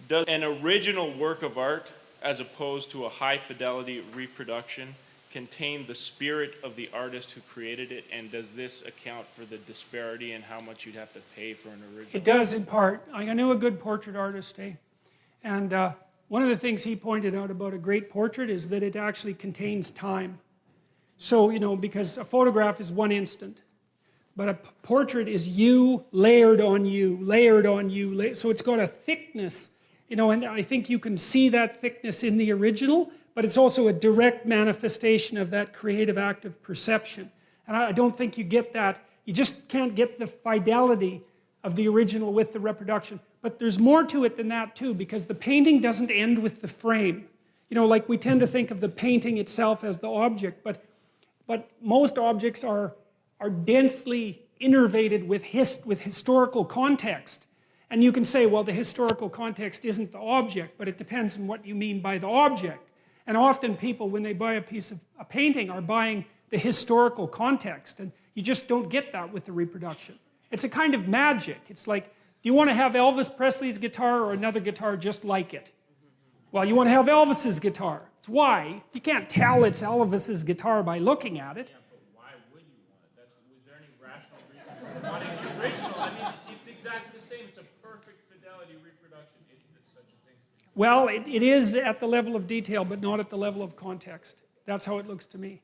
Does an original work of art, as opposed to a high-fidelity reproduction, contain the spirit of the artist who created it, and does this account for the disparity in how much you'd have to pay for an original? It does in part. I knew a good portrait artist, and one of the things he pointed out about a great portrait is that it actually contains time. So, you know, because a photograph is one instant, but a portrait is you layered on you, layered on you, so it's got a thickness, you know, and I think you can see that thickness in the original, but it's also a direct manifestation of that creative act of perception. And I don't think you get that. You just can't get the fidelity of the original with the reproduction. But there's more to it than that too, because the painting doesn't end with the frame. You know, like we tend to think of the painting itself as the object, but most objects are densely innervated with historical context. And you can say, well, the historical context isn't the object, but it depends on what you mean by the object. And often people, when they buy a piece of a painting, are buying the historical context, and you just don't get that with the reproduction. It's a kind of magic. It's like, do you want to have Elvis Presley's guitar or another guitar just like it? Well, you want to have Elvis's guitar. It's why. You can't tell it's Elvis's guitar by looking at it. Yeah, but why would you want it? Was there any rational reason for wanting the original? I mean, it's exactly the same. It's a perfect fidelity reproduction. It's such a thing. Well, it is at the level of detail, but not at the level of context. That's how it looks to me.